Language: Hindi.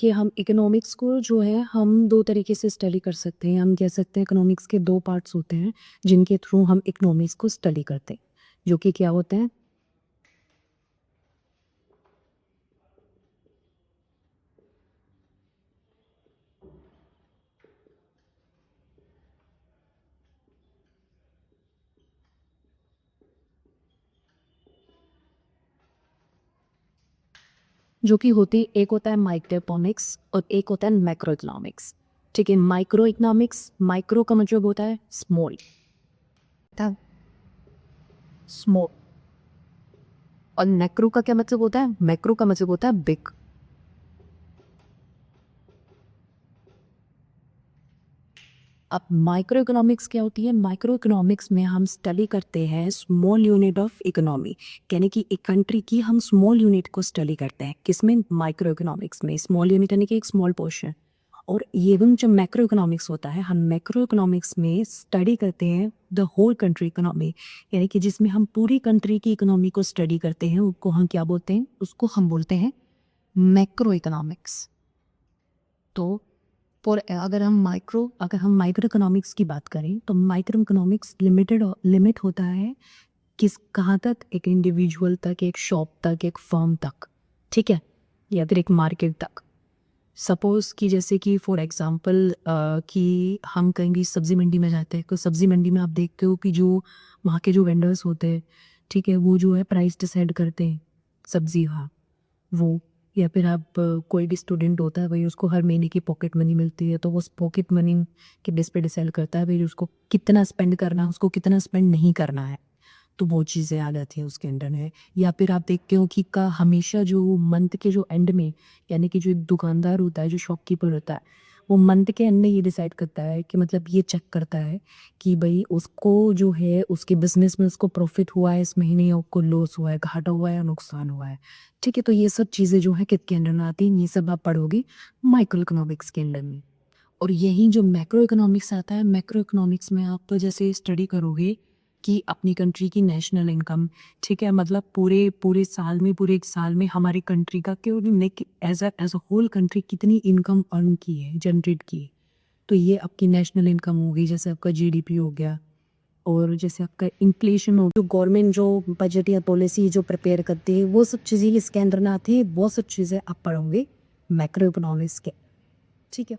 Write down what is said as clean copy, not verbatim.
कि हम इकोनॉमिक्स को जो है हम 2 तरीके से स्टडी कर सकते हैं। हम कह सकते हैं इकोनॉमिक्स के 2 पार्ट्स होते हैं, जिनके थ्रू हम इकोनॉमिक्स को स्टडी करते हैं, जो कि क्या होते हैं? जो कि होती एक होता है माइक्रो इकोनॉमिक्स और एक होता है मैक्रो इकोनॉमिक्स। ठीक है, माइक्रो इकोनॉमिक्स, माइक्रो का मतलब होता है स्मॉल, स्मॉल। और मैक्रो का क्या मतलब होता है? मैक्रो का मतलब होता है बिग। अब माइक्रो इकोनॉमिक्स क्या होती है? माइक्रो इकोनॉमिक्स में हम स्टडी करते हैं स्मॉल यूनिट ऑफ इकोनॉमी, यानी कि एक कंट्री की हम स्मॉल यूनिट को स्टडी करते हैं। किसमें? माइक्रो इकोनॉमिक्स में। स्मॉल यूनिट यानी कि एक स्मॉल पोर्शन। और एवं जो मैक्रो इकोनॉमिक्स होता है, हम मैक्रो इकोनॉमिक्स में स्टडी करते हैं द होल कंट्री इकोनॉमी, यानी कि जिसमें हम पूरी कंट्री की इकोनॉमी को स्टडी करते हैं। उसको हम क्या बोलते हैं? उसको हम बोलते हैं मैक्रो इकोनॉमिक्स। तो अगर हम माइक्रो इकोनॉमिक्स की बात करें तो माइक्रो इकोनॉमिक्स लिमिट होता है किस कहाँ तक? एक इंडिविजुअल तक, एक शॉप तक, एक फर्म तक, ठीक है, या फिर एक मार्केट तक। सपोज कि जैसे कि फॉर एग्जांपल कि हम कहीं भी सब्जी मंडी में जाते हैं, तो सब्जी मंडी में आप देखते हो कि जो वहाँ के जो वेंडर्स होते हैं, ठीक है, वो जो है प्राइस डिसाइड करते हैं सब्जी का, वो। या फिर आप कोई भी स्टूडेंट होता है, वही उसको हर महीने की पॉकेट मनी मिलती है, तो वो उस पॉकेट मनी के बेस पे डिसाइड करता है भाई उसको कितना स्पेंड करना है, उसको कितना स्पेंड नहीं करना है। तो वो चीज़ें आ जाती हैं उसके अंडर है। या फिर आप देखते हो कि का हमेशा जो मंथ के जो एंड में, यानी कि जो एक दुकानदार होता है, जो शॉपकीपर होता है, वो मंथ के एंड में ये डिसाइड करता है कि मतलब ये चेक करता है कि भाई उसको जो है उसके बिजनेस में उसको प्रॉफिट हुआ है इस महीने, या उसको लॉस हुआ है, घाटा हुआ है या नुकसान हुआ है। ठीक है, तो ये सब चीज़ें जो है किसके अंडर में आती हैं? ये सब आप पढ़ोगे माइक्रो इकोनॉमिक्स के अंडर में। और यही जो मैक्रो इकोनॉमिक्स आता है, मैक्रो इकोनॉमिक्स में आप जैसे स्टडी करोगे कि अपनी कंट्री की नेशनल इनकम, ठीक है, मतलब पूरे पूरे साल में, पूरे एक साल में हमारी कंट्री का क्यों एज अ होल कंट्री कितनी इनकम अर्न की है, जनरेट की है। तो ये आपकी नेशनल इनकम होगी, जैसे आपका जीडीपी हो गया, और जैसे आपका इन्फ्लेशन हो, जो गवर्नमेंट जो बजट या पॉलिसी जो प्रिपेयर करती है, वो सब चीज़ें इसके अंदर ना आती है। बहुत सब चीज़ें आप पढ़ोगे मैक्रो इकोनॉमिक्स के। ठीक है।